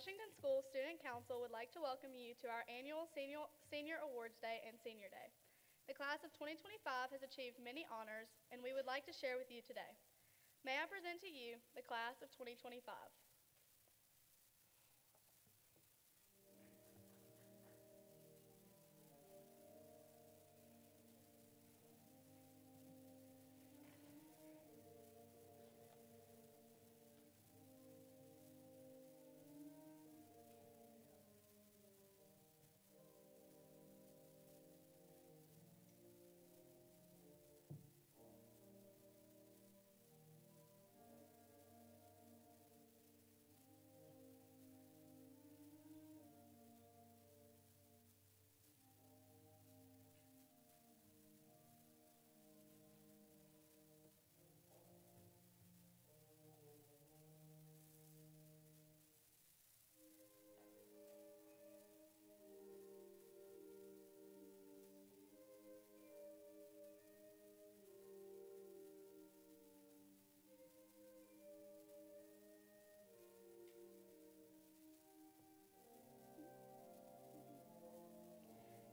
Washington School Student Council would like to welcome you to our annual Senior Awards Day and Senior Day. The class of 2025 has achieved many honors, and we would like to share with you today. May I present to you the class of 2025.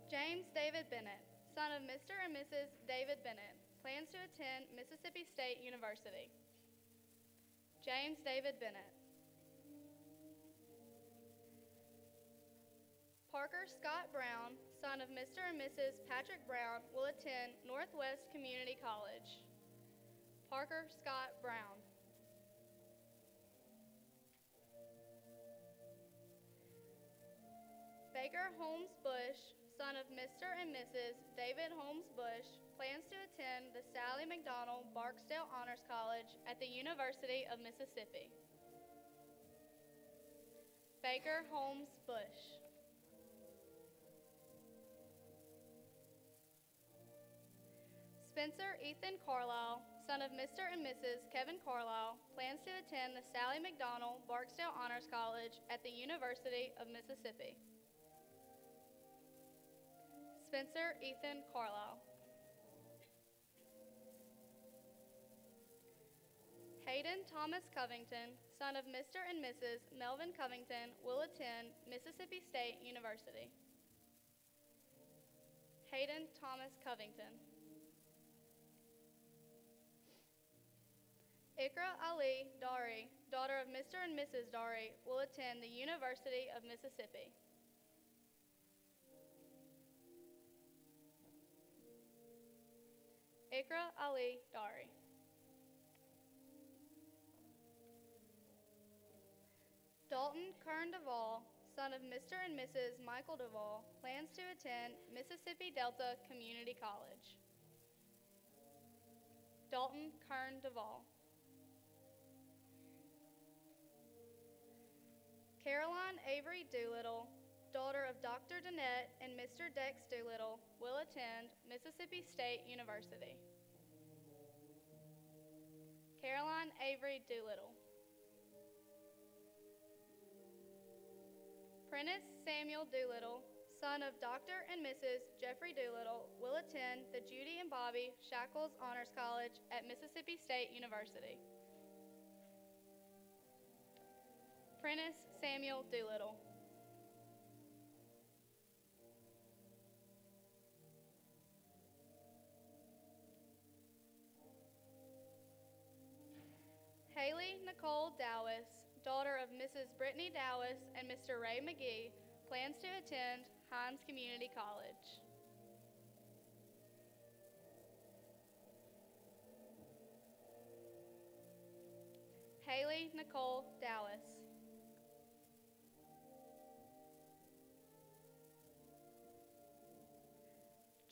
James David Bennett, son of Mr. and Mrs. David Bennett, plans to attend Mississippi State University. James David Bennett. Parker Scott Brown, son of Mr. and Mrs. Patrick Brown, will attend Northwest Community College. Parker Scott Brown. Baker Holmes Bush, son of Mr. and Mrs. David Holmes Bush, plans to attend the Sally McDonald Barksdale Honors College at the University of Mississippi. Baker Holmes Bush. Spencer Ethan Carlisle, son of Mr. and Mrs. Kevin Carlisle, plans to attend the Sally McDonald Barksdale Honors College at the University of Mississippi. Spencer Ethan Carlisle. Hayden Thomas Covington, son of Mr. and Mrs. Melvin Covington, will attend Mississippi State University. Hayden Thomas Covington. Ikra Ali Dari, daughter of Mr. and Mrs. Dari, will attend the University of Mississippi. Ikra Ali Dari. Dalton Kern Duvall, son of Mr. and Mrs. Michael Duvall, plans to attend Mississippi Delta Community College. Dalton Kern Duvall. Caroline Avery Doolittle, daughter of Dr. Danette and Mr. Dex Doolittle, will attend Mississippi State University. Caroline Avery Doolittle. Prentice Samuel Doolittle, son of Dr. and Mrs. Jeffrey Doolittle, will attend the Judy and Bobby Shackles Honors College at Mississippi State University. Prentice Samuel Doolittle. Haley Nicole Dowis, daughter of Mrs. Brittany Dowis and Mr. Ray McGee, plans to attend Hines Community College. Haley Nicole Dowis.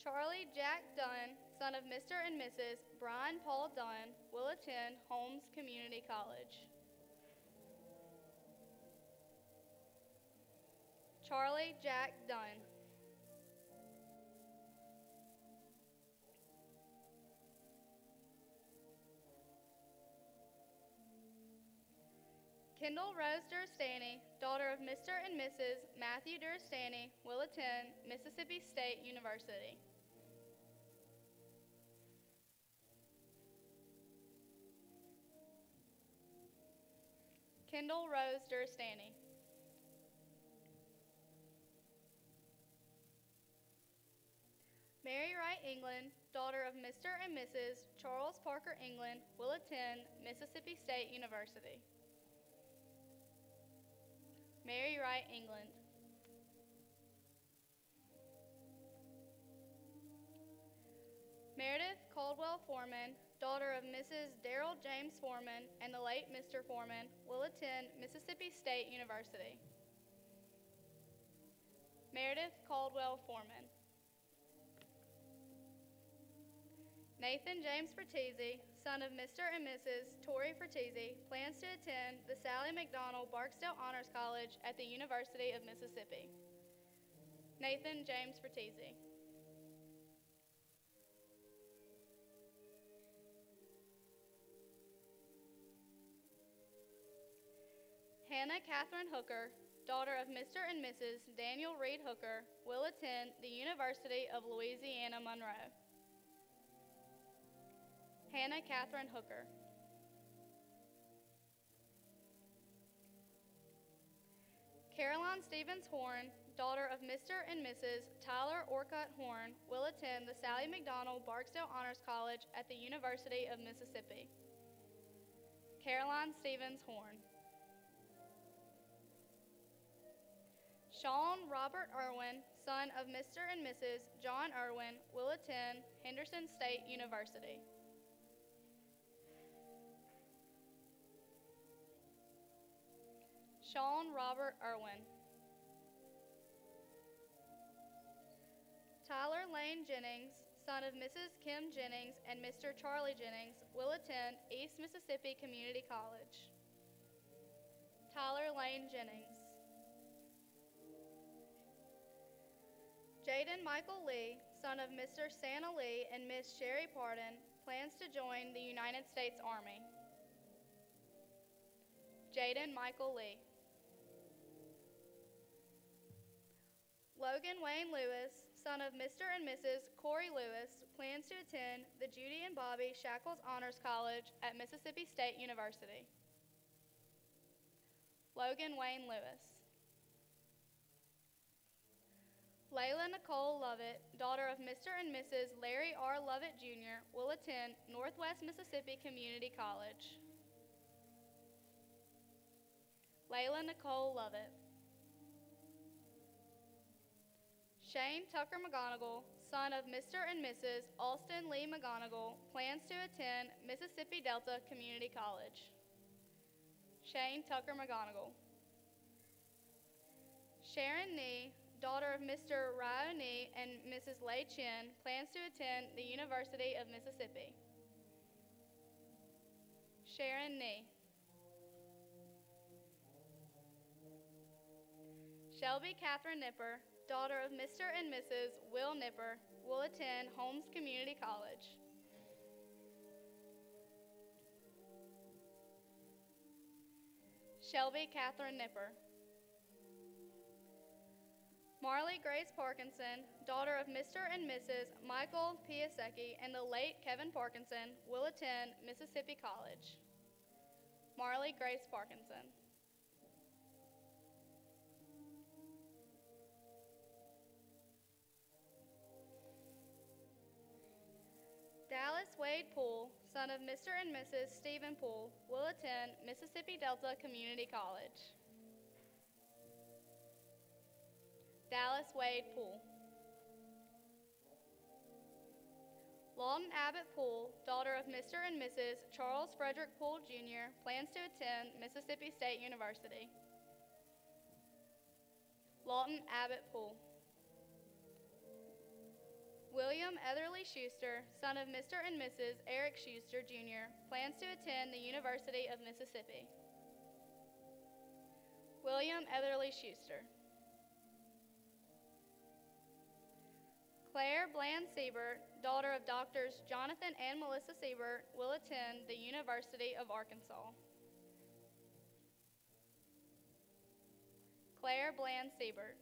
Charlie Jack Dunn, son of Mr. and Mrs. Brian Paul Dunn, will attend Holmes Community College. Charlie Jack Dunn. Kendall Rose Durstani, daughter of Mr. and Mrs. Matthew Durstani, will attend Mississippi State University. Kendall Rose Durstani. Wright England, daughter of Mr. and Mrs. Charles Parker England, will attend Mississippi State University. Mary Wright England. Meredith Caldwell Foreman, daughter of Mrs. Darrell James Foreman and the late Mr. Foreman, will attend Mississippi State University. Meredith Caldwell Foreman. Nathan James Fertizzi, son of Mr. and Mrs. Torrey Fertizzi, plans to attend the Sally McDonald Barksdale Honors College at the University of Mississippi. Nathan James Fertizzi. Hannah Catherine Hooker, daughter of Mr. and Mrs. Daniel Reed Hooker, will attend the University of Louisiana Monroe. Hannah Catherine Hooker. Caroline Stevens Horn, daughter of Mr. and Mrs. Tyler Orcutt Horn, will attend the Sally McDonald Barksdale Honors College at the University of Mississippi. Caroline Stevens Horn. Sean Robert Irwin, son of Mr. and Mrs. John Irwin, will attend Henderson State University. Sean Robert Irwin. Tyler Lane Jennings, son of Mrs. Kim Jennings and Mr. Charlie Jennings, will attend East Mississippi Community College. Tyler Lane Jennings. Jaden Michael Lee, son of Mr. Santa Lee and Miss Sherry Pardon, plans to join the United States Army. Jaden Michael Lee. Logan Wayne Lewis, son of Mr. and Mrs. Corey Lewis, plans to attend the Judy and Bobby Shackles Honors College at Mississippi State University. Logan Wayne Lewis. Layla Nicole Lovett, daughter of Mr. and Mrs. Larry R. Lovett Jr., will attend Northwest Mississippi Community College. Layla Nicole Lovett. Shane Tucker McGonigal, son of Mr. and Mrs. Alston Lee McGonigal, plans to attend Mississippi Delta Community College. Shane Tucker McGonigal. Sharon Nee, daughter of Mr. Ryo Nee and Mrs. Lei Chen, plans to attend the University of Mississippi. Sharon Nee. Shelby Catherine Nipper, daughter of Mr. and Mrs. Will Nipper, will attend Holmes Community College. Shelby Catherine Nipper. Marley Grace Parkinson, daughter of Mr. and Mrs. Michael Piasecki and the late Kevin Parkinson, will attend Mississippi College. Marley Grace Parkinson. Dallas Wade Poole, son of Mr. and Mrs. Stephen Poole, will attend Mississippi Delta Community College. Dallas Wade Poole. Lawton Abbott Poole, daughter of Mr. and Mrs. Charles Frederick Poole Jr., plans to attend Mississippi State University. Lawton Abbott Poole. William Etherly Schuster, son of Mr. and Mrs. Eric Schuster Jr., plans to attend the University of Mississippi. William Etherly Schuster. Claire Bland Siebert, daughter of Doctors Jonathan and Melissa Siebert, will attend the University of Arkansas. Claire Bland Siebert.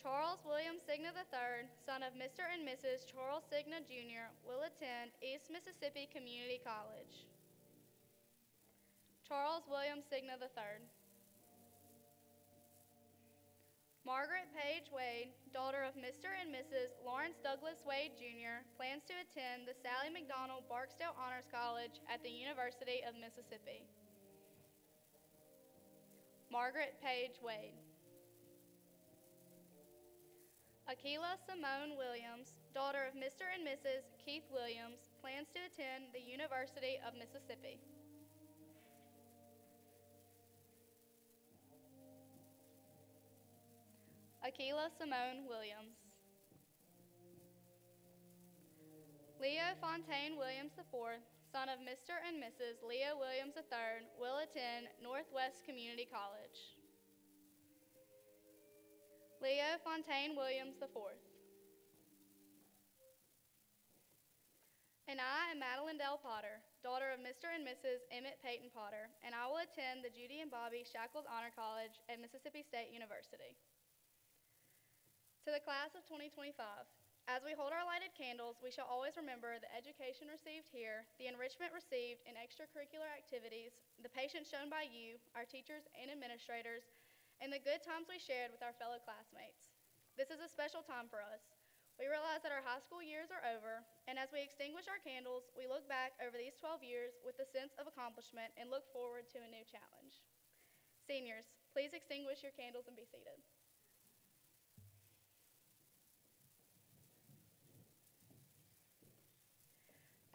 Charles William Signa III, son of Mr. and Mrs. Charles Signa Jr., will attend East Mississippi Community College. Charles William Signa III. Margaret Page Wade, daughter of Mr. and Mrs. Lawrence Douglas Wade, Jr., plans to attend the Sally McDonald Barksdale Honors College at the University of Mississippi. Margaret Page Wade. Akila Simone Williams, daughter of Mr. and Mrs. Keith Williams, plans to attend the University of Mississippi. Akila Simone Williams. Leo Fontaine Williams IV, son of Mr. and Mrs. Leo Williams III, will attend Northwest Community College. Leo Fontaine Williams IV. And I am Madeline Dell Potter, daughter of Mr. and Mrs. Emmett Peyton Potter, and I will attend the Judy and Bobby Shackles Honor College at Mississippi State University. To the class of 2025, as we hold our lighted candles, we shall always remember the education received here, the enrichment received in extracurricular activities, the patience shown by you, our teachers and administrators, and the good times we shared with our fellow classmates. This is a special time for us. We realize that our high school years are over, and as we extinguish our candles, we look back over these 12 years with a sense of accomplishment and look forward to a new challenge. Seniors, please extinguish your candles and be seated.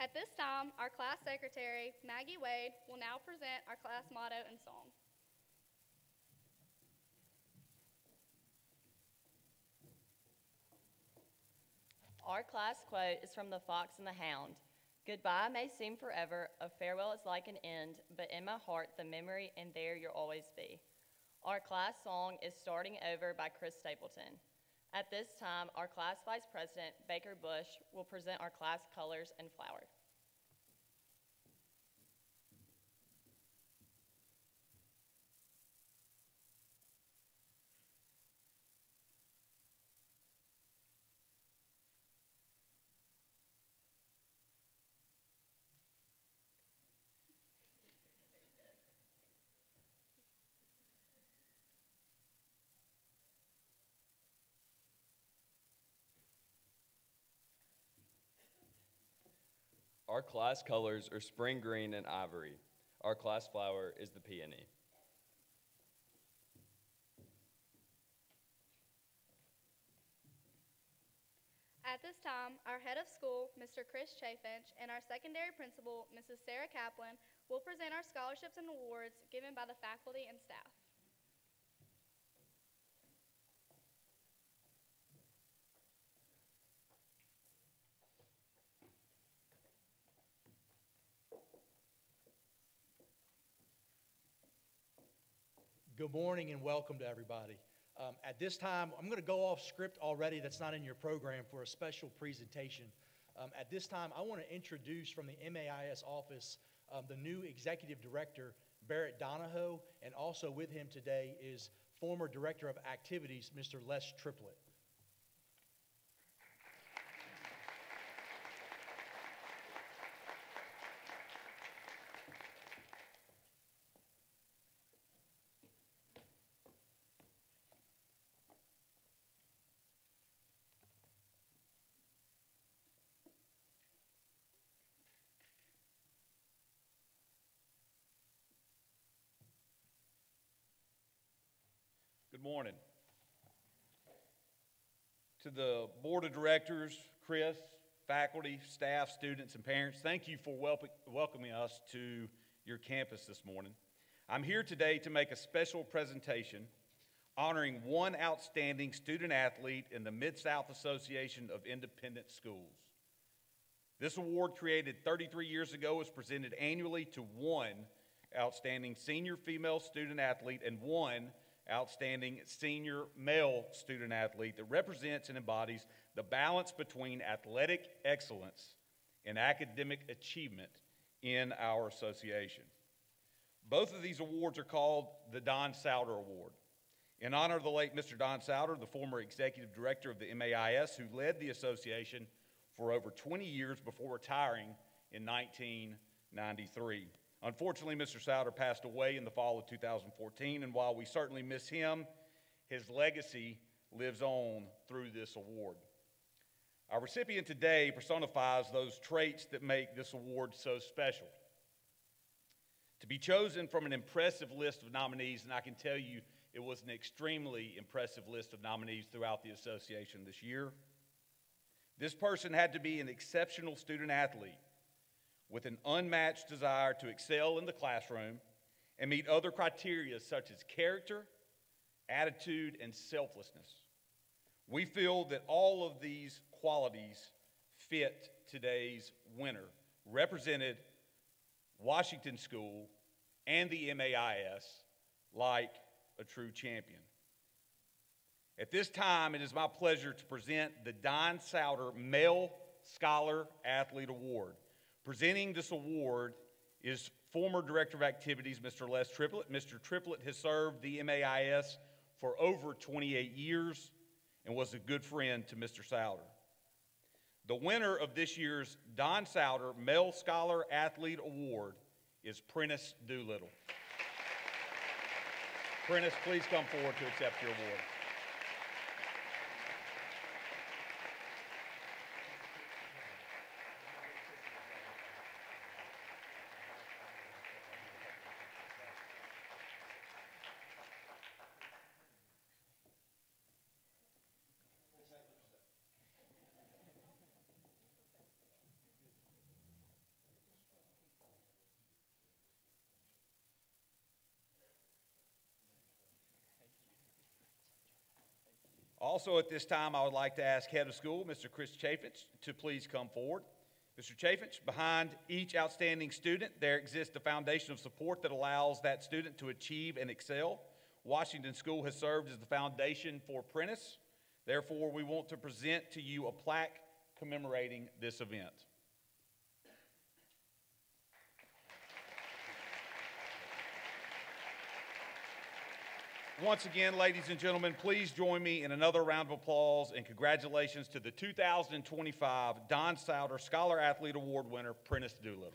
At this time, our class secretary, Maggie Wade, will now present our class motto and song. Our class quote is from The Fox and the Hound. Goodbye may seem forever, a farewell is like an end, but in my heart the memory and there you'll always be. Our class song is Starting Over by Chris Stapleton. At this time, our class vice president, Baker Bush, will present our class colors and flower. Our class colors are spring green and ivory. Our class flower is the peony. At this time, our head of school, Mr. Chris Chafinch, and our secondary principal, Mrs. Sarah Kaplan, will present our scholarships and awards given by the faculty and staff. Good morning and welcome to everybody. At this time, I'm going to go off script already that's not in your program for a special presentation. At this time, I want to introduce from the MAIS office the new executive director, Barrett Donahoe, and also with him today is former director of activities, Mr. Les Triplett. Good morning. To the board of directors, Chris, faculty, staff, students, and parents, thank you for welcoming us to your campus this morning. I'm here today to make a special presentation honoring one outstanding student athlete in the Mid-South Association of Independent Schools. This award, created 33 years ago, is presented annually to one outstanding senior female student athlete and one outstanding senior male student athlete that represents and embodies the balance between athletic excellence and academic achievement in our association. Both of these awards are called the Don Souter Award, in honor of the late Mr. Don Souter, the former executive director of the MAIS, who led the association for over 20 years before retiring in 1993. Unfortunately, Mr. Souter passed away in the fall of 2014, and while we certainly miss him, his legacy lives on through this award. Our recipient today personifies those traits that make this award so special. To be chosen from an impressive list of nominees, and I can tell you it was an extremely impressive list of nominees throughout the association this year, this person had to be an exceptional student athlete with an unmatched desire to excel in the classroom and meet other criteria such as character, attitude, and selflessness. We feel that all of these qualities fit today's winner, represented Washington School and the MAIS like a true champion. At this time, it is my pleasure to present the Don Souter Male Scholar Athlete Award. Presenting this award is former Director of Activities, Mr. Les Triplett. Mr. Triplett has served the MAIS for over 28 years and was a good friend to Mr. Souter. The winner of this year's Don Souter Male Scholar Athlete Award is Prentice Doolittle. Prentice, please come forward to accept your award. Also at this time, I would like to ask Head of School, Mr. Chris Chaffetz, to please come forward. Mr. Chaffetz, behind each outstanding student, there exists a foundation of support that allows that student to achieve and excel. Washington School has served as the foundation for Prentice. Therefore, we want to present to you a plaque commemorating this event. Once again, ladies and gentlemen, please join me in another round of applause and congratulations to the 2025 Don Souter Scholar Athlete Award winner, Prentice Doolittle.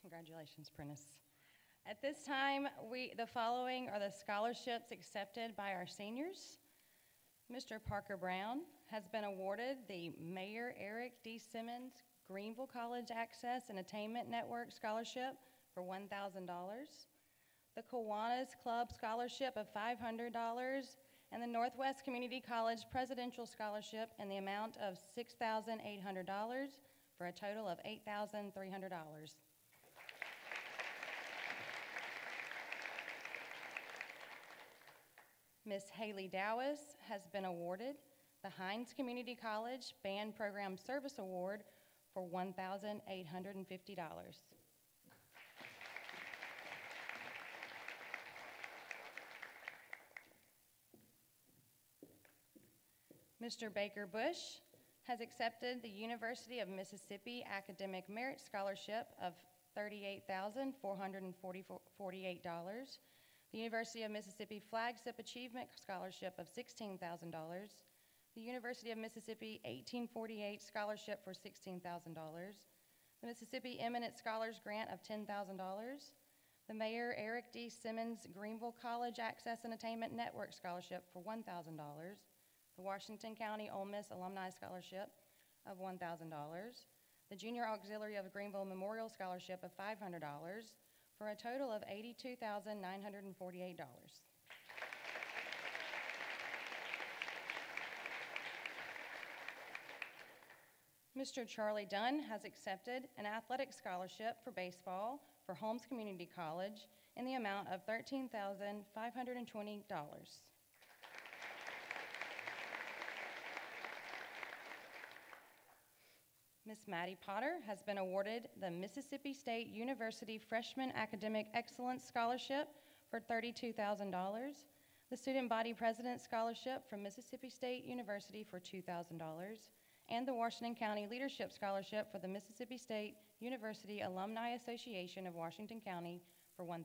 Congratulations, Prentice. At this time, the following are the scholarships accepted by our seniors. Mr. Parker Brown has been awarded the Mayor Eric D. Simmons Greenville College Access and Attainment Network Scholarship for $1,000, the Kiwanis Club Scholarship of $500, and the Northwest Community College Presidential Scholarship in the amount of $6,800 for a total of $8,300. Ms. Haley Dowis has been awarded the Hines Community College Band Program Service Award for $1,850. Mr. Baker Bush has accepted the University of Mississippi Academic Merit Scholarship of $38,448, the University of Mississippi Flagship Achievement Scholarship of $16,000, the University of Mississippi 1848 Scholarship for $16,000, the Mississippi Eminent Scholars Grant of $10,000, the Mayor Eric D. Simmons Greenville College Access and Attainment Network Scholarship for $1,000, the Washington County Ole Miss Alumni Scholarship of $1,000, the Junior Auxiliary of Greenville Memorial Scholarship of $500, for a total of $82,948. Mr. Charlie Dunn has accepted an athletic scholarship for baseball for Holmes Community College in the amount of $13,520. Ms. Maddie Potter has been awarded the Mississippi State University Freshman Academic Excellence Scholarship for $32,000, the Student Body President Scholarship from Mississippi State University for $2,000, and the Washington County Leadership Scholarship for the Mississippi State University Alumni Association of Washington County for $1,000,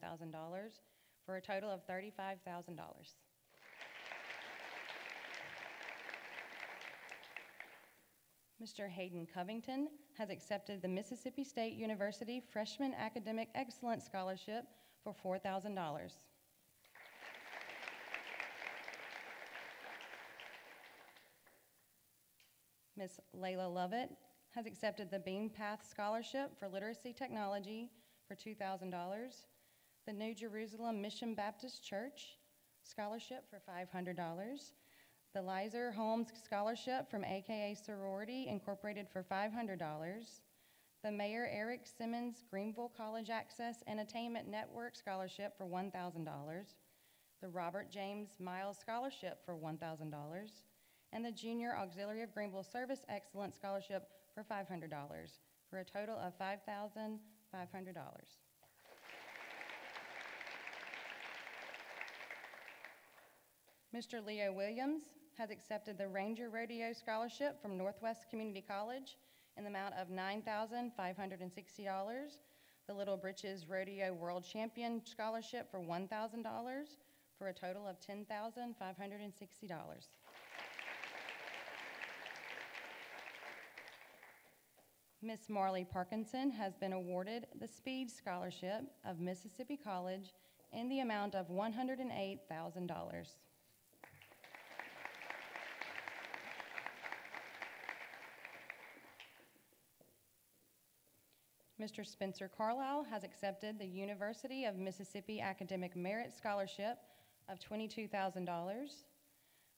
for a total of $35,000. Mr. Hayden Covington has accepted the Mississippi State University Freshman Academic Excellence Scholarship for $4,000. Ms. Layla Lovett has accepted the Bean Path Scholarship for Literacy Technology for $2,000. The New Jerusalem Mission Baptist Church Scholarship for $500. The Lizer Holmes Scholarship from AKA Sorority Incorporated for $500. The Mayor Eric Simmons Greenville College Access and Attainment Network Scholarship for $1,000. The Robert James Miles Scholarship for $1,000. And the Junior Auxiliary of Greenville Service Excellence Scholarship for $500, for a total of $5,500. Mr. Leo Williams has accepted the Ranger Rodeo Scholarship from Northwest Community College in the amount of $9,560. The Little Britches Rodeo World Champion Scholarship for $1,000, for a total of $10,560. Miss Marley Parkinson has been awarded the Speed Scholarship of Mississippi College in the amount of $108,000. Mr. Spencer Carlisle has accepted the University of Mississippi Academic Merit Scholarship of $22,000.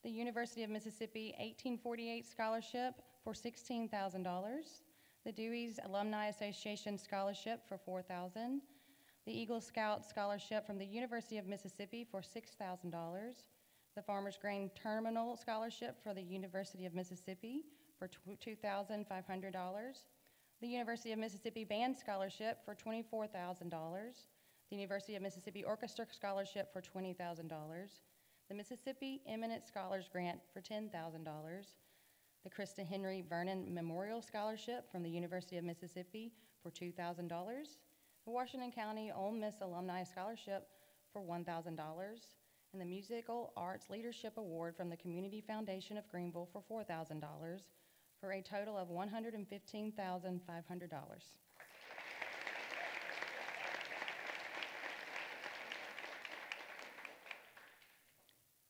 The University of Mississippi 1848 Scholarship for $16,000. The Dewey's Alumni Association Scholarship for $4,000. The Eagle Scout Scholarship from the University of Mississippi for $6,000. The Farmers Grain Terminal Scholarship for the University of Mississippi for $2,500. The University of Mississippi Band Scholarship for $24,000. The University of Mississippi Orchestra Scholarship for $20,000. The Mississippi Eminent Scholars Grant for $10,000. The Krista Henry Vernon Memorial Scholarship from the University of Mississippi for $2,000. The Washington County Ole Miss Alumni Scholarship for $1,000. And the Musical Arts Leadership Award from the Community Foundation of Greenville for $4,000, for a total of $115,500.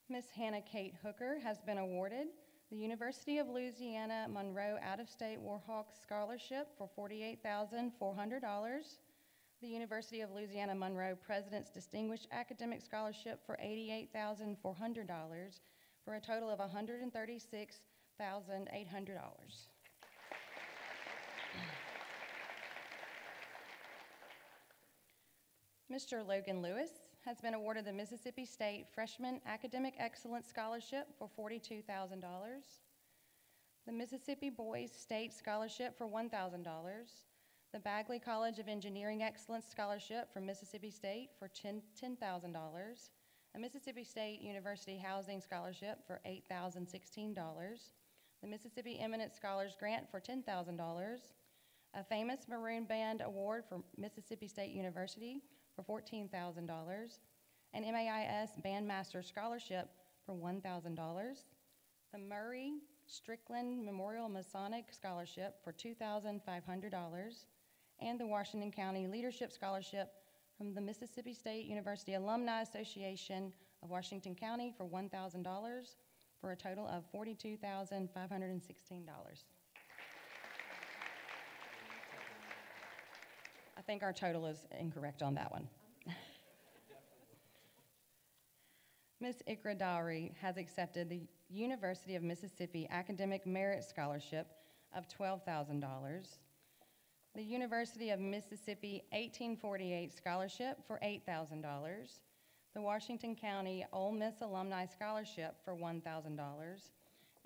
Miss Hannah Kate Hooker has been awarded the University of Louisiana Monroe Out-of-State Warhawk Scholarship for $48,400, the University of Louisiana Monroe President's Distinguished Academic Scholarship for $88,400, for a total of $136,800. Mr. Logan Lewis has been awarded the Mississippi State Freshman Academic Excellence Scholarship for $42,000. The Mississippi Boys State Scholarship for $1,000. The Bagley College of Engineering Excellence Scholarship from Mississippi State for $10,000. A Mississippi State University Housing Scholarship for $8,016. The Mississippi Eminent Scholars Grant for $10,000. A Famous Maroon Band Award for Mississippi State University for $14,000. An MAIS Bandmaster Scholarship for $1,000. The Murray Strickland Memorial Masonic Scholarship for $2,500. And the Washington County Leadership Scholarship from the Mississippi State University Alumni Association of Washington County for $1,000, for a total of $42,516. I think our total is incorrect on that one. Ms. Ikra Dowry has accepted the University of Mississippi Academic Merit Scholarship of $12,000. The University of Mississippi 1848 Scholarship for $8,000. The Washington County Ole Miss Alumni Scholarship for $1,000,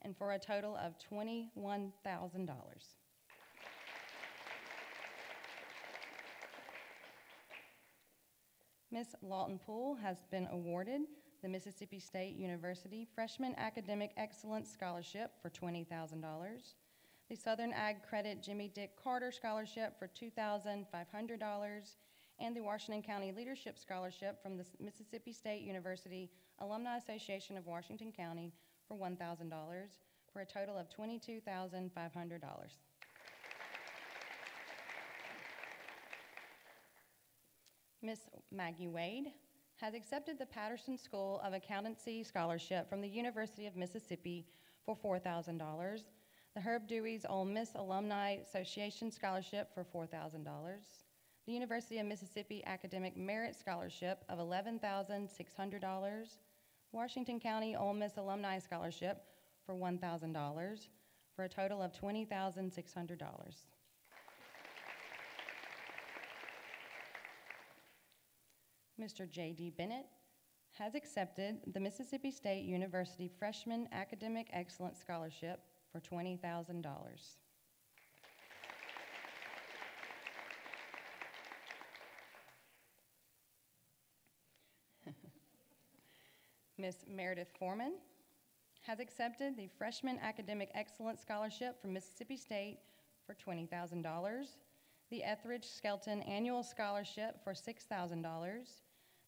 and for a total of $21,000. Ms. Lawton Poole has been awarded the Mississippi State University Freshman Academic Excellence Scholarship for $20,000. The Southern Ag Credit Jimmy Dick Carter Scholarship for $2,500, and the Washington County Leadership Scholarship from the Mississippi State University Alumni Association of Washington County for $1,000, for a total of $22,500. Miss Maggie Wade has accepted the Patterson School of Accountancy Scholarship from the University of Mississippi for $4,000, the Herb Dewey's Ole Miss Alumni Association Scholarship for $4,000, the University of Mississippi Academic Merit Scholarship of $11,600, Washington County Ole Miss Alumni Scholarship for $1,000, for a total of $20,600. Mr. J.D. Bennett has accepted the Mississippi State University Freshman Academic Excellence Scholarship for $20,000. Ms. Meredith Foreman has accepted the Freshman Academic Excellence Scholarship from Mississippi State for $20,000, the Etheridge Skelton Annual Scholarship for $6,000,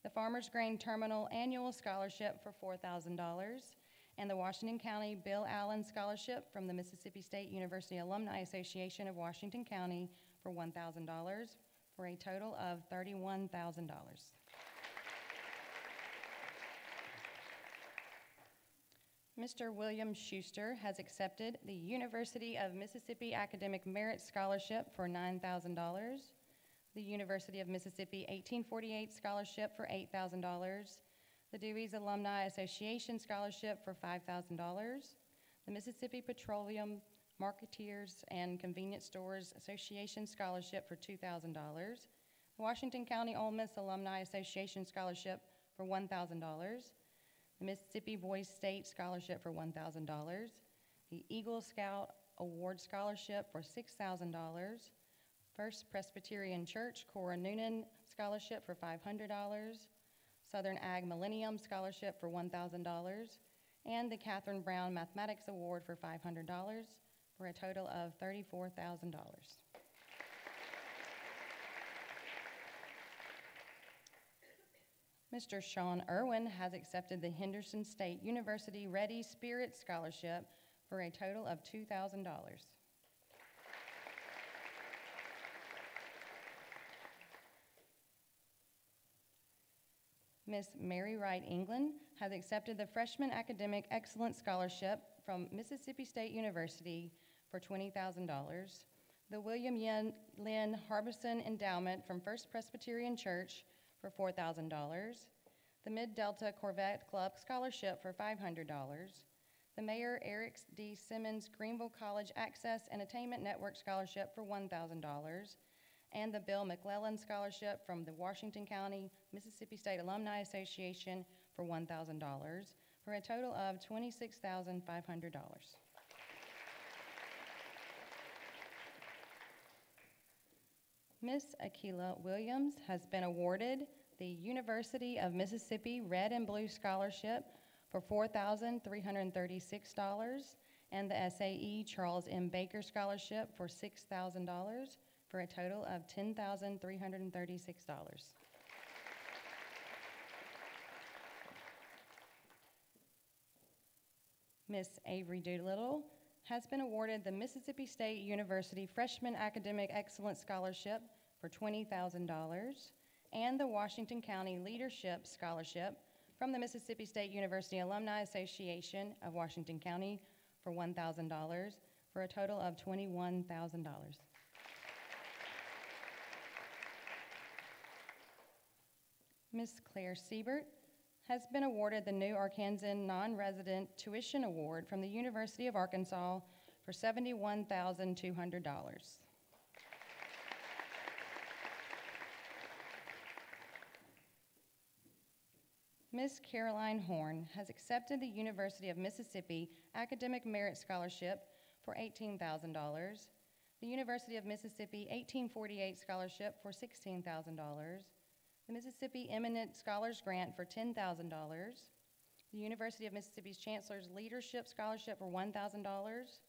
the Farmers Grain Terminal Annual Scholarship for $4,000, and the Washington County Bill Allen Scholarship from the Mississippi State University Alumni Association of Washington County for $1,000, for a total of $31,000. Mr. William Schuster has accepted the University of Mississippi Academic Merit Scholarship for $9,000, the University of Mississippi 1848 Scholarship for $8,000, the Dewey's Alumni Association Scholarship for $5,000, the Mississippi Petroleum Marketeers and Convenience Stores Association Scholarship for $2,000, the Washington County Ole Miss Alumni Association Scholarship for $1,000, the Mississippi Boys State Scholarship for $1,000, the Eagle Scout Award Scholarship for $6,000, First Presbyterian Church Cora Noonan Scholarship for $500, Southern Ag Millennium Scholarship for $1,000, and the Catherine Brown Mathematics Award for $500, for a total of $34,000. Mr. Sean Irwin has accepted the Henderson State University Ready Spirit Scholarship for a total of $2,000. Miss Mary Wright England has accepted the Freshman Academic Excellence Scholarship from Mississippi State University for $20,000, the William Lynn Harbison Endowment from First Presbyterian Church for $4,000, the Mid-Delta Corvette Club Scholarship for $500, the Mayor Eric D. Simmons Greenville College Access and Attainment Network Scholarship for $1,000, and the Bill McClellan Scholarship from the Washington County Mississippi State Alumni Association for $1,000, for a total of $26,500. Miss Akila Williams has been awarded the University of Mississippi Red and Blue Scholarship for $4,336 and the SAE Charles M. Baker Scholarship for $6,000, for a total of $10,336. Miss Avery Doolittle has been awarded the Mississippi State University Freshman Academic Excellence Scholarship for $20,000 and the Washington County Leadership Scholarship from the Mississippi State University Alumni Association of Washington County for $1,000, for a total of $21,000. Ms. Claire Siebert has been awarded the New Arkansan Non-Resident Tuition Award from the University of Arkansas for $71,200. Ms. Caroline Horn has accepted the University of Mississippi Academic Merit Scholarship for $18,000, the University of Mississippi 1848 Scholarship for $16,000, the Mississippi Eminent Scholars Grant for $10,000, the University of Mississippi's Chancellor's Leadership Scholarship for $1,000,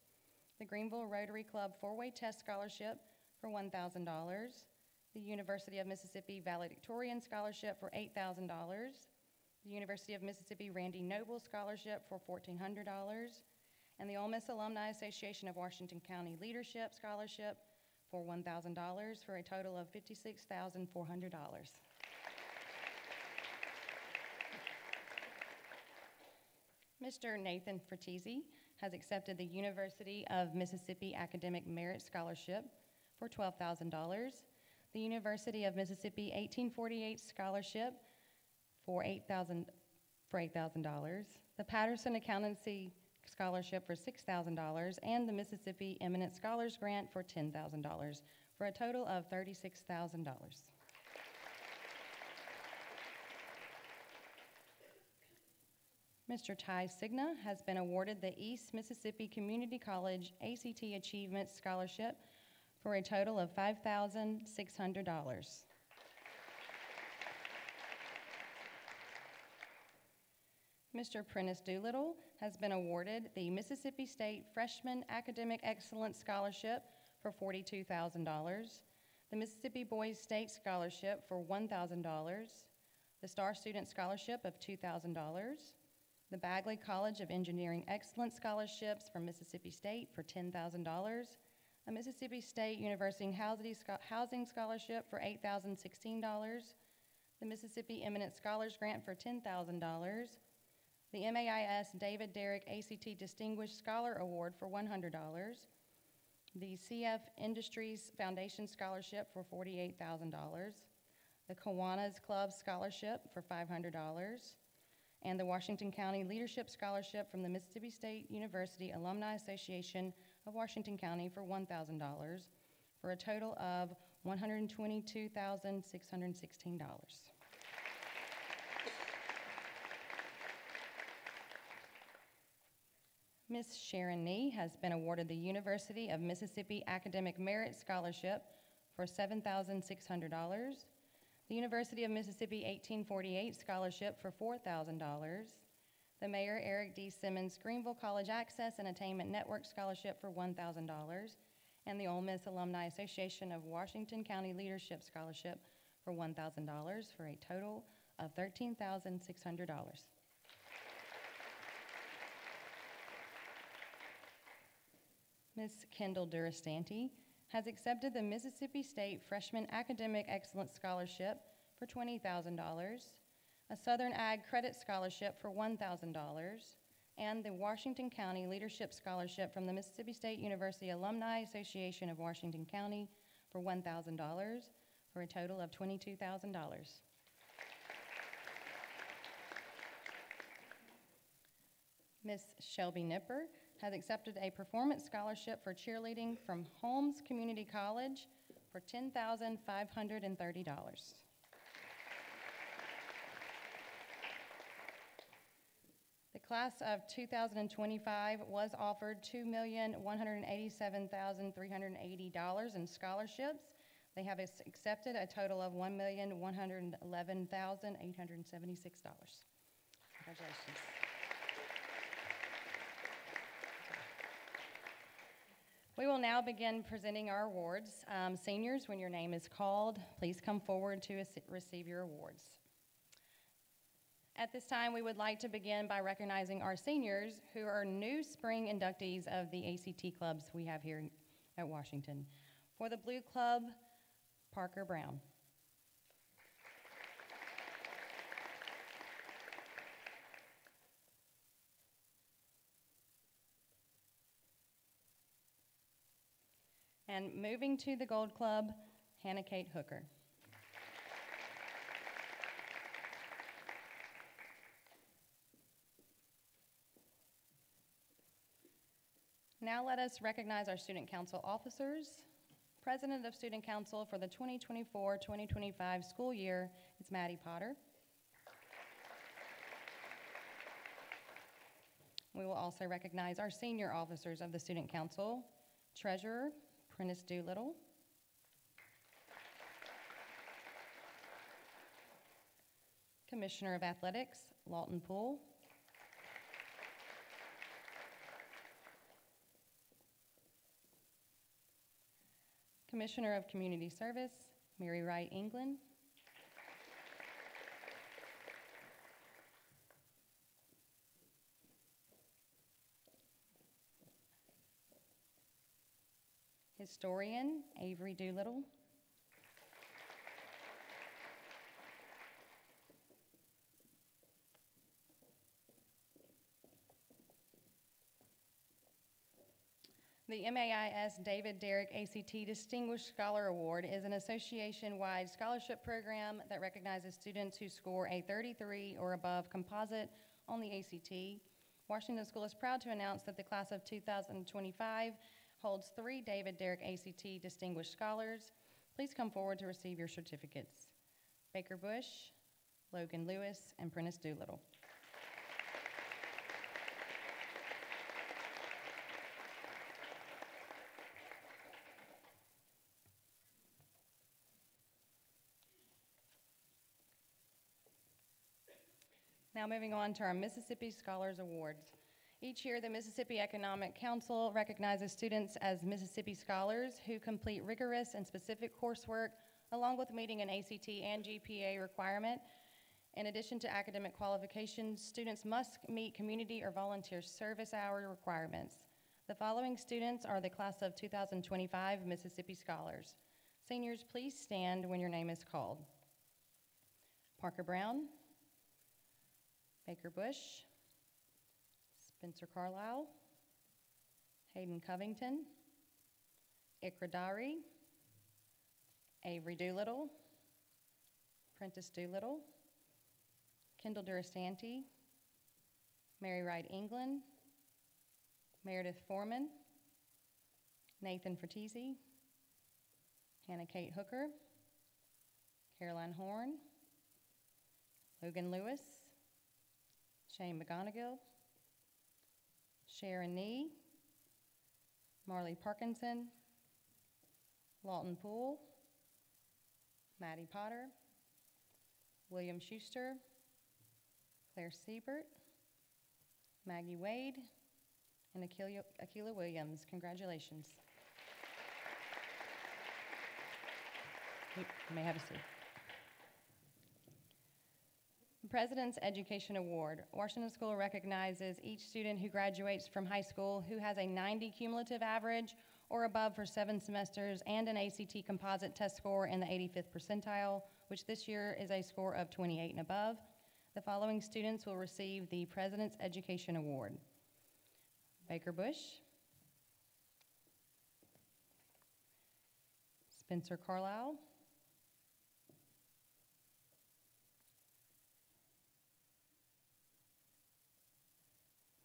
the Greenville Rotary Club Four-Way Test Scholarship for $1,000, The University of Mississippi Valedictorian Scholarship for $8,000. The University of Mississippi Randy Noble Scholarship for $1,400. And the Ole Miss Alumni Association of Washington County Leadership Scholarship for $1,000 for a total of $56,400. Mr. Nathan Fratesi has accepted the University of Mississippi Academic Merit Scholarship for $12,000, the University of Mississippi 1848 Scholarship for $8,000, the Patterson Accountancy Scholarship for $6,000, and the Mississippi Eminent Scholars Grant for $10,000, for a total of $36,000. Mr. Ty Signa has been awarded the East Mississippi Community College ACT Achievement Scholarship for a total of $5,600. Mr. Prentice Doolittle has been awarded the Mississippi State Freshman Academic Excellence Scholarship for $42,000, the Mississippi Boys State Scholarship for $1,000, the Star Student Scholarship of $2,000, the Bagley College of Engineering Excellence Scholarships from Mississippi State for $10,000, a Mississippi State University Housing Scholarship for $8,016, the Mississippi Eminent Scholars Grant for $10,000, the MAIS David Derrick ACT Distinguished Scholar Award for $100, the CF Industries Foundation Scholarship for $48,000, the Kiwanis Club Scholarship for $500, and the Washington County Leadership Scholarship from the Mississippi State University Alumni Association of Washington County for $1,000, for a total of $122,616. Ms. Sharon Nee has been awarded the University of Mississippi Academic Merit Scholarship for $7,600, the University of Mississippi 1848 Scholarship for $4,000, the Mayor Eric D. Simmons Greenville College Access and Attainment Network Scholarship for $1,000, and the Ole Miss Alumni Association of Washington County Leadership Scholarship for $1,000, for a total of $13,600. Ms. Kendall Durastanti has accepted the Mississippi State Freshman Academic Excellence Scholarship for $20,000, a Southern Ag Credit Scholarship for $1,000, and the Washington County Leadership Scholarship from the Mississippi State University Alumni Association of Washington County for $1,000, for a total of $22,000. Ms. Shelby Nipper has accepted a performance scholarship for cheerleading from Holmes Community College for $10,530. The class of 2025 was offered $2,187,380 in scholarships. They have accepted a total of $1,111,876. Congratulations. We will now begin presenting our awards. Seniors, when your name is called, please come forward to receive your awards. At this time, we would like to begin by recognizing our seniors who are new spring inductees of the ACT clubs we have here at Washington. For the Blue Club, Parker Brown. And moving to the Gold Club, Hannah Kate Hooker. Now let us recognize our Student Council officers. President of Student Council for the 2024-2025 school year is Maddie Potter. We will also recognize our senior officers of the Student Council. Treasurer, Prentice Doolittle. Commissioner of Athletics, Lawton Poole. Commissioner of Community Service, Mary Wright England. Historian Avery Doolittle. The MAIS David Derrick ACT Distinguished Scholar Award is an association-wide scholarship program that recognizes students who score a 33 or above composite on the ACT. Washington School is proud to announce that the class of 2025 holds 3 David Derrick ACT Distinguished Scholars. Please come forward to receive your certificates. Baker Bush, Logan Lewis, and Prentice Doolittle. Now moving on to our Mississippi Scholars Awards. Each year, the Mississippi Economic Council recognizes students as Mississippi Scholars who complete rigorous and specific coursework along with meeting an ACT and GPA requirement. In addition to academic qualifications, students must meet community or volunteer service hour requirements. The following students are the class of 2025 Mississippi Scholars. Seniors, please stand when your name is called. Parker Brown, Baker Bush, Spencer Carlisle, Hayden Covington, Ikra Dari, Avery Doolittle, Prentice Doolittle, Kendall Durastanti, Mary Wright England, Meredith Foreman, Nathan Fratese, Hannah Kate Hooker, Caroline Horn, Logan Lewis, Shane McGonigal, Sharon Nee, Marley Parkinson, Lawton Poole, Maddie Potter, William Schuster, Claire Siebert, Maggie Wade, and Akila Williams. Congratulations. You may have a seat. President's Education Award. Washington School recognizes each student who graduates from high school who has a 90 cumulative average or above for 7 semesters and an ACT composite test score in the 85th percentile, which this year is a score of 28 and above. The following students will receive the President's Education Award. Baker Bush, Spencer Carlisle,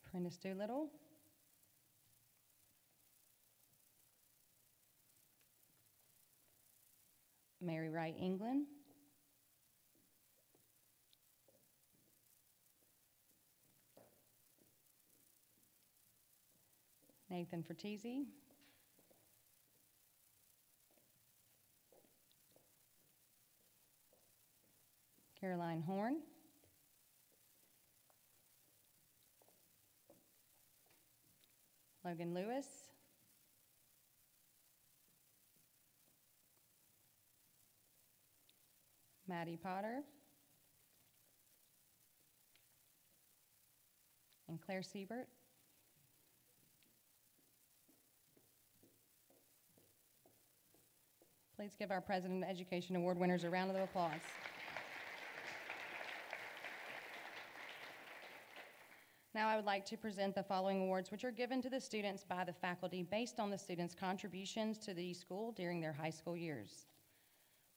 Prentice Doolittle, Mary Wright England, Nathan Fratese, Caroline Horn, Logan Lewis, Maddie Potter, and Claire Siebert. Please give our President of Education Award winners a round of applause. Now I would like to present the following awards, which are given to the students by the faculty based on the students' contributions to the school during their high school years.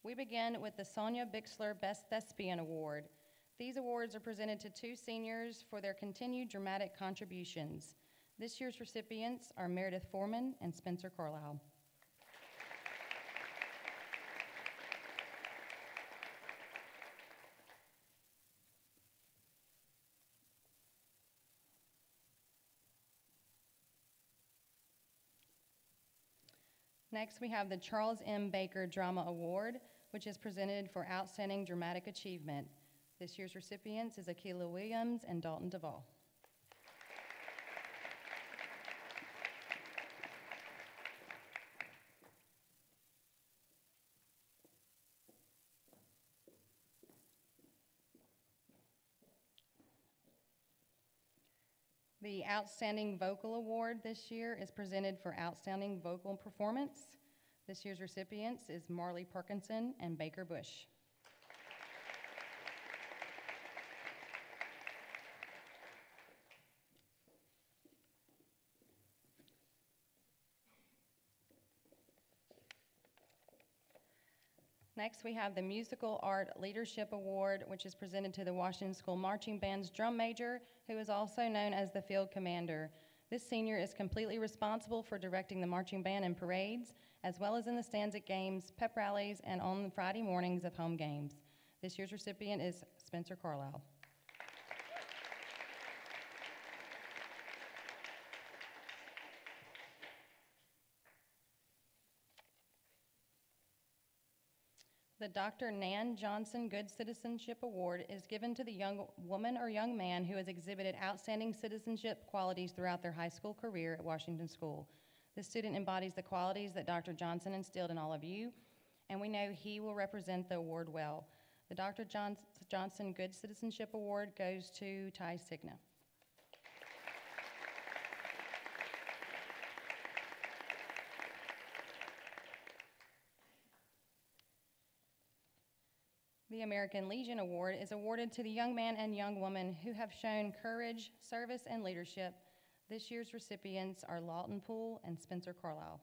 We begin with the Sonia Bixler Best Thespian Award. These awards are presented to 2 seniors for their continued dramatic contributions. This year's recipients are Meredith Foreman and Spencer Carlisle. Next, we have the Charles M. Baker Drama Award, which is presented for outstanding dramatic achievement. This year's recipients is Akila Williams and Dalton Duvall. The Outstanding Vocal Award this year is presented for Outstanding Vocal Performance. This year's recipients is Marley Parkinson and Baker Bush. Next, we have the Musical Art Leadership Award, which is presented to the Washington School Marching Band's drum major, who is also known as the field commander. This senior is completely responsible for directing the marching band in parades, as well as in the stands at games, pep rallies, and on the Friday mornings of home games. This year's recipient is Spencer Carlisle. The Dr. Nan Johnson Good Citizenship Award is given to the young woman or young man who has exhibited outstanding citizenship qualities throughout their high school career at Washington School. This student embodies the qualities that Dr. Johnson instilled in all of you, and we know he will represent the award well. The Dr. Johnson Good Citizenship Award goes to Ty Signa. The American Legion Award is awarded to the young man and young woman who have shown courage, service, and leadership. This year's recipients are Lawton Poole and Spencer Carlisle.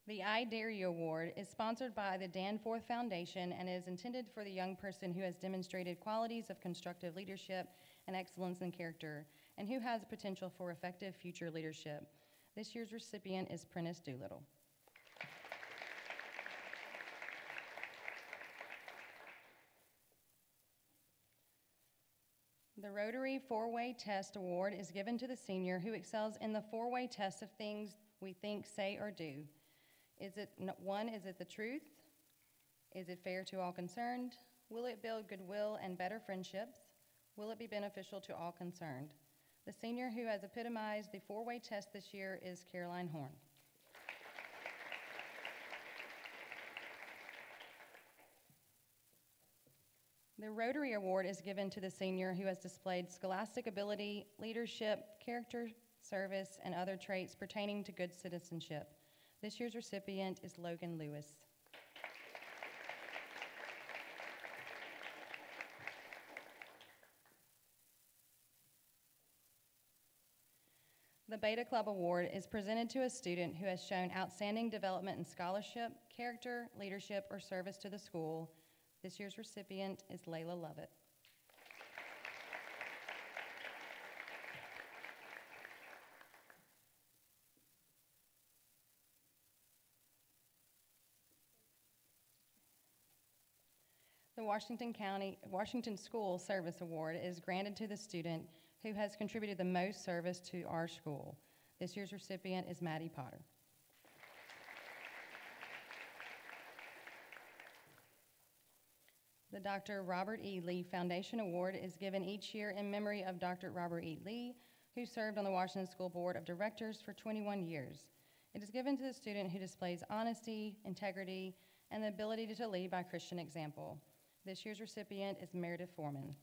The I Dare You Award is sponsored by the Danforth Foundation and is intended for the young person who has demonstrated qualities of constructive leadership and excellence in character, and who has potential for effective future leadership. This year's recipient is Prentice Doolittle. The Rotary Four-Way Test Award is given to the senior who excels in the four-way test of things we think, say, or do. Is it the truth? Is it fair to all concerned? Will it build goodwill and better friendships? Will it be beneficial to all concerned? The senior who has epitomized the four-way test this year is Caroline Horn. The Rotary Award is given to the senior who has displayed scholastic ability, leadership, character, service, and other traits pertaining to good citizenship. This year's recipient is Logan Lewis. The Beta Club Award is presented to a student who has shown outstanding development in scholarship, character, leadership, or service to the school. This year's recipient is Layla Lovett. The Washington School Service Award is granted to the student who has contributed the most service to our school. This year's recipient is Maddie Potter. The Dr. Robert E. Lee Foundation Award is given each year in memory of Dr. Robert E. Lee, who served on the Washington School Board of Directors for 21 years. It is given to the student who displays honesty, integrity, and the ability to lead by Christian example. This year's recipient is Meredith Foreman.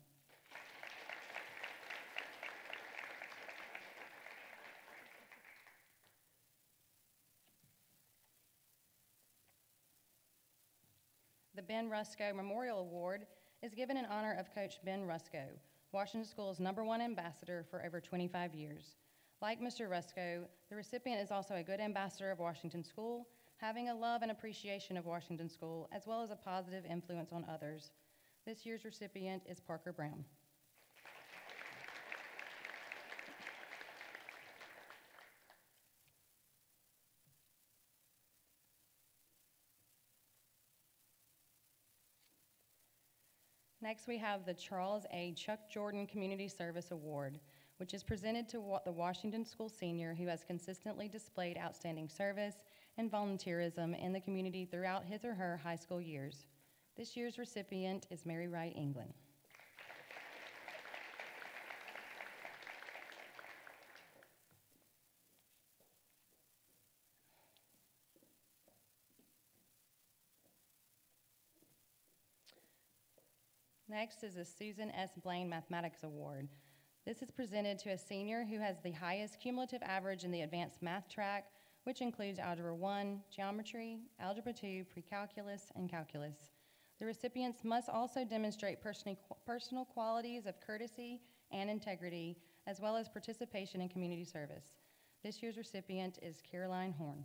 The Ben Rusco Memorial Award is given in honor of Coach Ben Rusco, Washington School's #1 ambassador for over 25 years. Like Mr. Rusco, the recipient is also a good ambassador of Washington School, having a love and appreciation of Washington School, as well as a positive influence on others. This year's recipient is Parker Brown. Next, we have the Charles A. Chuck Jordan Community Service Award, which is presented to the Washington School senior who has consistently displayed outstanding service and volunteerism in the community throughout his or her high school years. This year's recipient is Mary Wright England. Next is the Susan S. Blaine Mathematics Award. This is presented to a senior who has the highest cumulative average in the advanced math track, which includes Algebra 1, Geometry, Algebra 2, Pre-Calculus, and Calculus. The recipients must also demonstrate personal qualities of courtesy and integrity, as well as participation in community service. This year's recipient is Caroline Horn.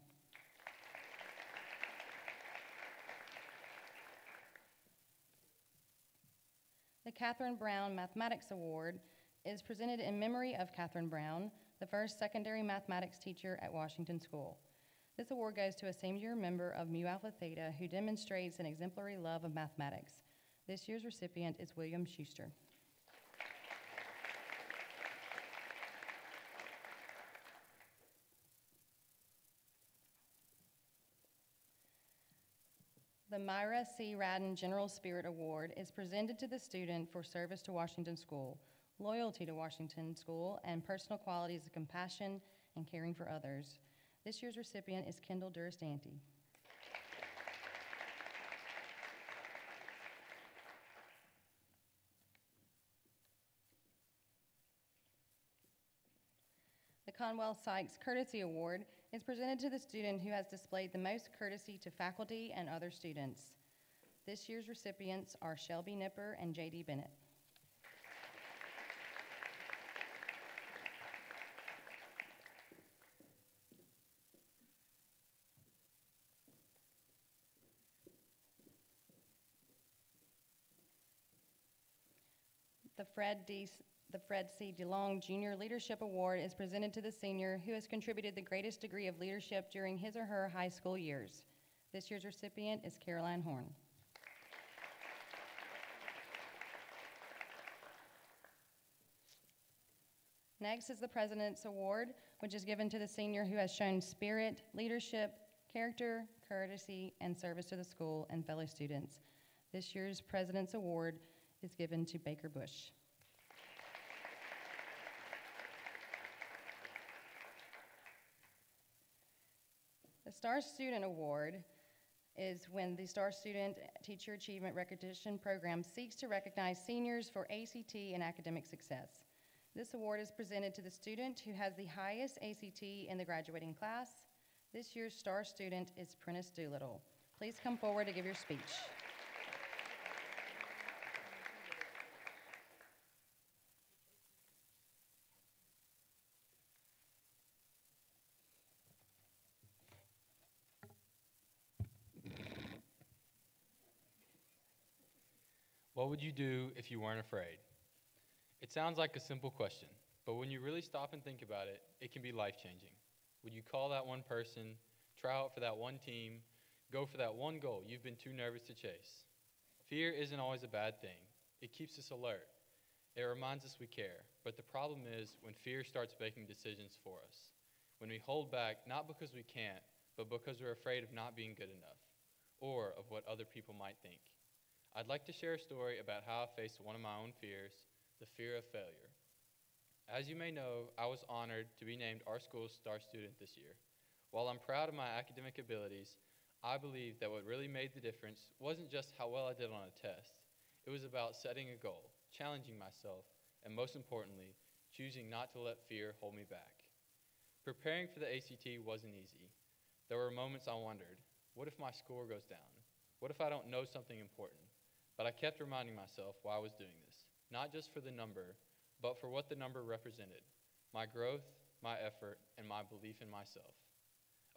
The Catherine Brown Mathematics Award is presented in memory of Catherine Brown, the first secondary mathematics teacher at Washington School. This award goes to a senior member of Mu Alpha Theta who demonstrates an exemplary love of mathematics. This year's recipient is William Schuster. The Myra C. Radden General Spirit Award is presented to the student for service to Washington School, loyalty to Washington School, and personal qualities of compassion and caring for others. This year's recipient is Kendall Durastanti. The Conwell Sykes Courtesy Award is presented to the student who has displayed the most courtesy to faculty and other students. This year's recipients are Shelby Nipper and J.D. Bennett. The Fred C. DeLong Junior Leadership Award is presented to the senior who has contributed the greatest degree of leadership during his or her high school years. This year's recipient is Caroline Horn. Next is the President's Award, which is given to the senior who has shown spirit, leadership, character, courtesy, and service to the school and fellow students. This year's President's Award is given to Baker Bush. The Star Student Award is when the Star Student Teacher Achievement Recognition Program seeks to recognize seniors for ACT and academic success. This award is presented to the student who has the highest ACT in the graduating class. This year's Star Student is Prentice Doolittle. Please come forward to give your speech. What would you do if you weren't afraid? It sounds like a simple question, but when you really stop and think about it, it can be life-changing. Would you call that one person, try out for that one team, go for that one goal you've been too nervous to chase? Fear isn't always a bad thing. It keeps us alert. It reminds us we care. But the problem is when fear starts making decisions for us. When we hold back, not because we can't, but because we're afraid of not being good enough, or of what other people might think. I'd like to share a story about how I faced one of my own fears, the fear of failure. As you may know, I was honored to be named our school's Star Student this year. While I'm proud of my academic abilities, I believe that what really made the difference wasn't just how well I did on a test. It was about setting a goal, challenging myself, and most importantly, choosing not to let fear hold me back. Preparing for the ACT wasn't easy. There were moments I wondered, what if my score goes down? What if I don't know something important? But I kept reminding myself why I was doing this, not just for the number, but for what the number represented, my growth, my effort, and my belief in myself.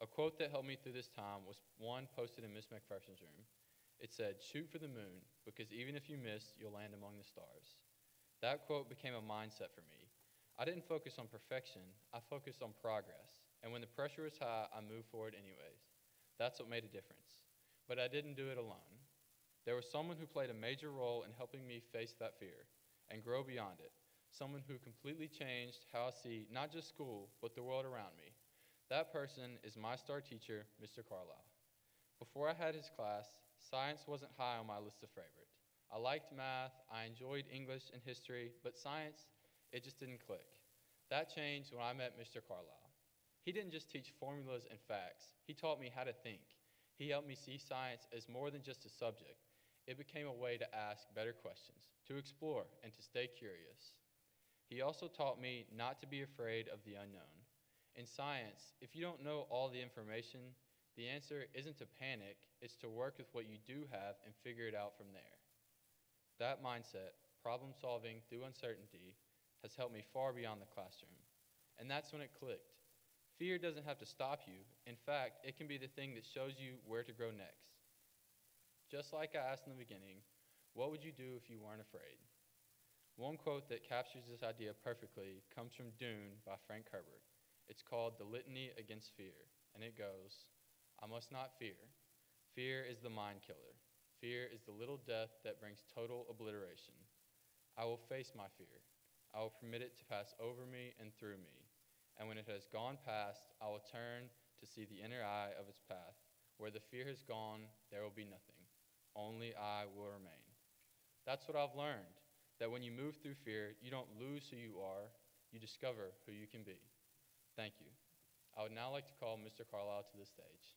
A quote that helped me through this time was one posted in Miss McPherson's room. It said, "Shoot for the moon, because even if you miss, you'll land among the stars." That quote became a mindset for me. I didn't focus on perfection, I focused on progress. And when the pressure was high, I moved forward anyways. That's what made a difference. But I didn't do it alone. There was someone who played a major role in helping me face that fear and grow beyond it. Someone who completely changed how I see not just school, but the world around me. That person is my star teacher, Mr. Carlisle. Before I had his class, science wasn't high on my list of favorites. I liked math, I enjoyed English and history, but science, it just didn't click. That changed when I met Mr. Carlisle. He didn't just teach formulas and facts, he taught me how to think. He helped me see science as more than just a subject. It became a way to ask better questions, to explore, and to stay curious. He also taught me not to be afraid of the unknown. In science, if you don't know all the information, the answer isn't to panic, it's to work with what you do have and figure it out from there. That mindset, problem solving through uncertainty, has helped me far beyond the classroom. And that's when it clicked. Fear doesn't have to stop you. In fact, it can be the thing that shows you where to grow next. Just like I asked in the beginning, what would you do if you weren't afraid? One quote that captures this idea perfectly comes from Dune by Frank Herbert. It's called The Litany Against Fear, and it goes, I must not fear. Fear is the mind killer. Fear is the little death that brings total obliteration. I will face my fear. I will permit it to pass over me and through me. And when it has gone past, I will turn to see the inner eye of its path. Where the fear has gone, there will be nothing. Only I will remain. That's what I've learned, that when you move through fear, you don't lose who you are, you discover who you can be. Thank you. I would now like to call Mr. Carlisle to the stage.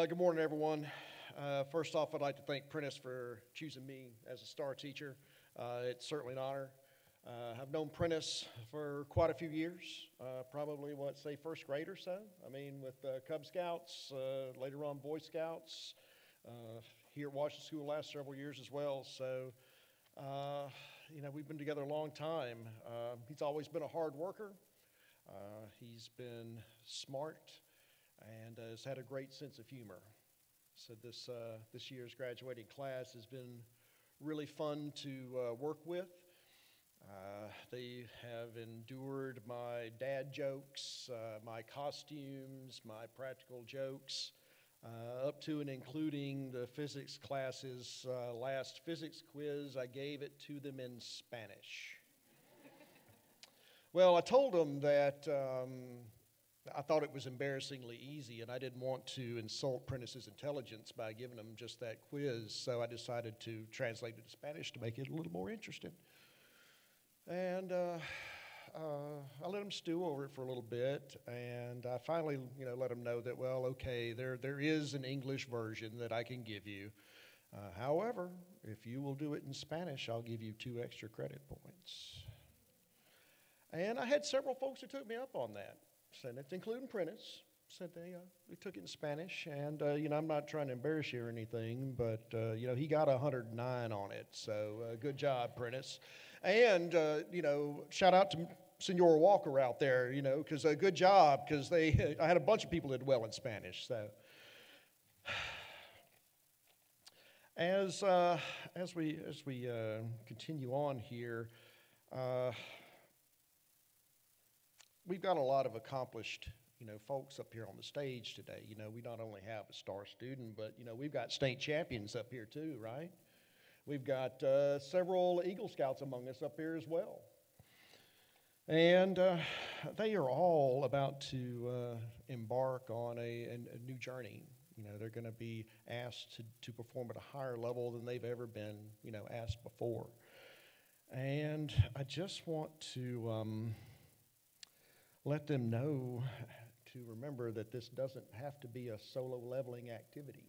Good morning, everyone. First off, I'd like to thank Prentice for choosing me as a star teacher. It's certainly an honor. I've known Prentice for quite a few years, probably, say first grade or so. I mean, with Cub Scouts, later on Boy Scouts, here at Washington School the last several years as well. So, we've been together a long time. He's always been a hard worker. He's been smart and has had a great sense of humor. So this year's graduating class has been really fun to work with. They have endured my dad jokes, my costumes, my practical jokes, up to and including the physics class's last physics quiz. I gave it to them in Spanish. Well, I told them that I thought it was embarrassingly easy, and I didn't want to insult Prentice's intelligence by giving him just that quiz, so I decided to translate it to Spanish to make it a little more interesting. And I let him stew over it for a little bit, and I finally, let him know that, well, okay, there is an English version that I can give you. However, if you will do it in Spanish, I'll give you 2 extra credit points. And I had several folks who took me up on that. Said it, including Prentice, said they took it in Spanish, and I'm not trying to embarrass you or anything, but he got 109 on it, so good job, Prentice. And shout out to Senora Walker out there, because good job, because I had a bunch of people that did well in Spanish. So as we continue on here. We've got a lot of accomplished, folks up here on the stage today. We not only have a star student, but, we've got state champions up here too, right? We've got several Eagle Scouts among us up here as well. And they are all about to embark on a new journey. They're going to be asked to perform at a higher level than they've ever been, asked before. And I just want to let them know to remember that this doesn't have to be a solo leveling activity,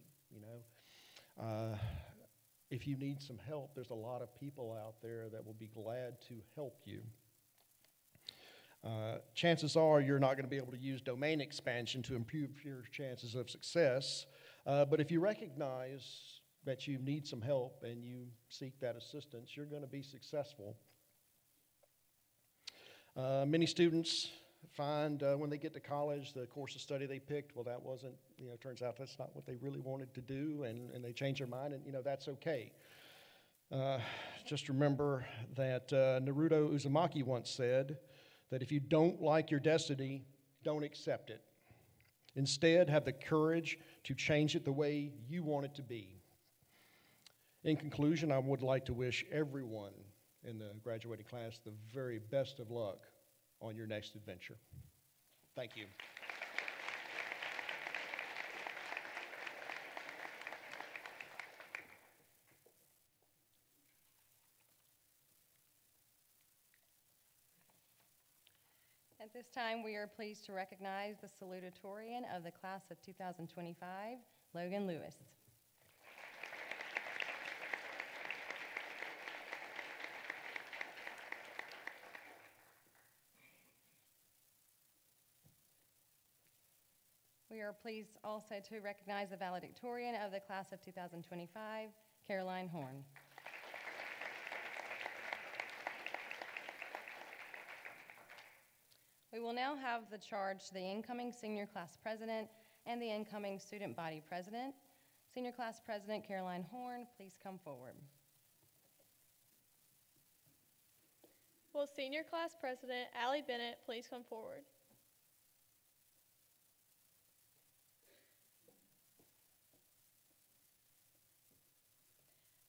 If you need some help, there's a lot of people out there that will be glad to help you. Chances are you're not going to be able to use domain expansion to improve your chances of success, but if you recognize that you need some help and you seek that assistance, you're going to be successful. Many students find when they get to college, the course of study they picked, well, that wasn't, turns out that's not what they really wanted to do, and they change their mind, and, that's okay. Just remember that Naruto Uzumaki once said that if you don't like your destiny, don't accept it. Instead, have the courage to change it the way you want it to be. In conclusion, I would like to wish everyone in the graduating class the very best of luck on your next adventure. Thank you. At this time, we are pleased to recognize the salutatorian of the class of 2025, Logan Lewis. We are pleased also to recognize the valedictorian of the class of 2025, Caroline Horn. We will now have the charge to the incoming senior class president and the incoming student body president. Senior class president Caroline Horn, please come forward. Will senior class president Allie Bennett please come forward?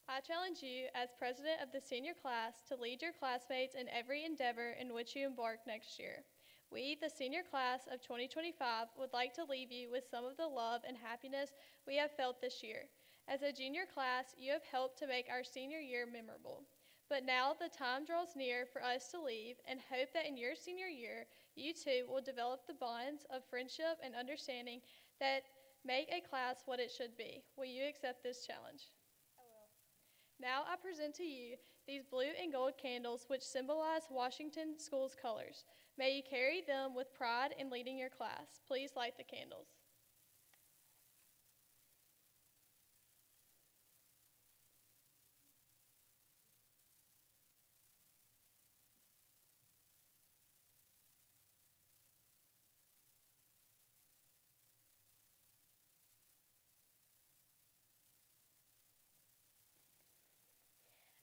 I challenge you as president of the senior class to lead your classmates in every endeavor in which you embark next year. We, the senior class of 2025, would like to leave you with some of the love and happiness we have felt this year. As a junior class, you have helped to make our senior year memorable. But now the time draws near for us to leave, and hope that in your senior year, you too will develop the bonds of friendship and understanding that make a class what it should be. Will you accept this challenge? Now I present to you these blue and gold candles which symbolize Washington School's colors. May you carry them with pride in leading your class. Please light the candles.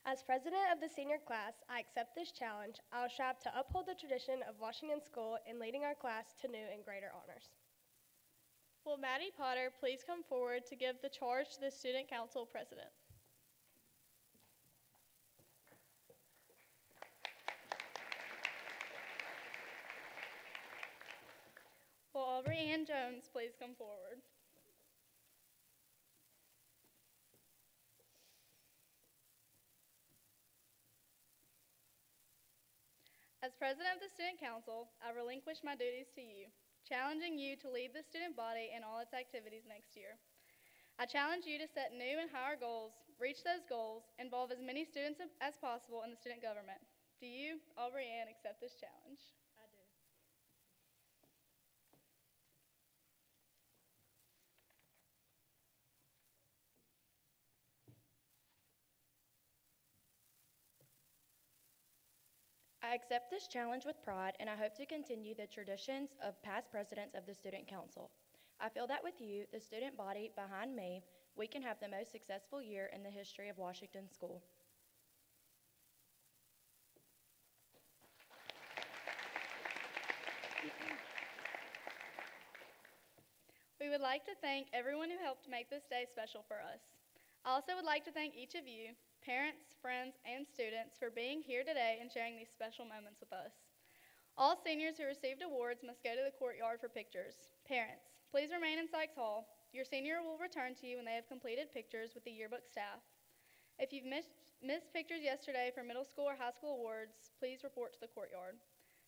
As president of the senior class, I accept this challenge. I will strive to uphold the tradition of Washington School in leading our class to new and greater honors. Will Maddie Potter please come forward to give the charge to the Student Council President? Will Aubrey Ann Jones please come forward? As president of the Student Council, I relinquish my duties to you, challenging you to lead the student body in all its activities next year. I challenge you to set new and higher goals, reach those goals, involve as many students as possible in the student government. Do you, Aubrey Ann, accept this challenge? I do. I accept this challenge with pride, and I hope to continue the traditions of past presidents of the Student Council. I feel that with you, the student body behind me, we can have the most successful year in the history of Washington School. We would like to thank everyone who helped make this day special for us. I also would like to thank each of you, parents, friends, and students, for being here today and sharing these special moments with us. All seniors who received awards must go to the courtyard for pictures. Parents, please remain in Sykes Hall. Your senior will return to you when they have completed pictures with the yearbook staff. If you've missed pictures yesterday for middle school or high school awards, please report to the courtyard.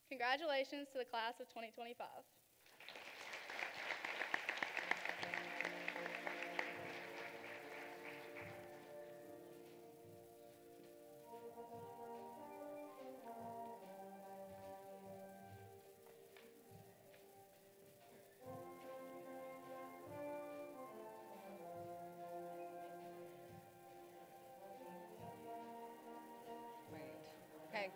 Congratulations to the class of 2025. Okay.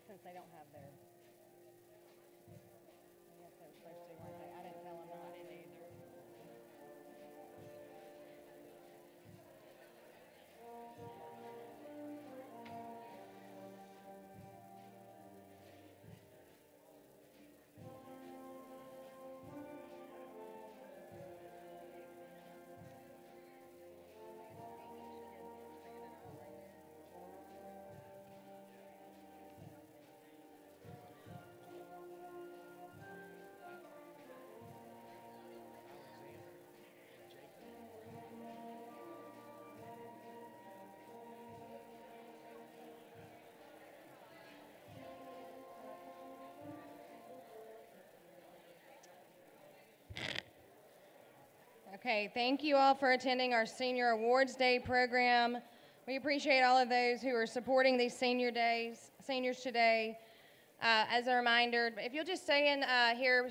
since they don't have their, I guess they were supposed to, weren't they? I didn't tell them. I didn't either. Okay, thank you all for attending our Senior Awards Day program. We appreciate all of those who are supporting these seniors today. As a reminder, if you'll just stay in here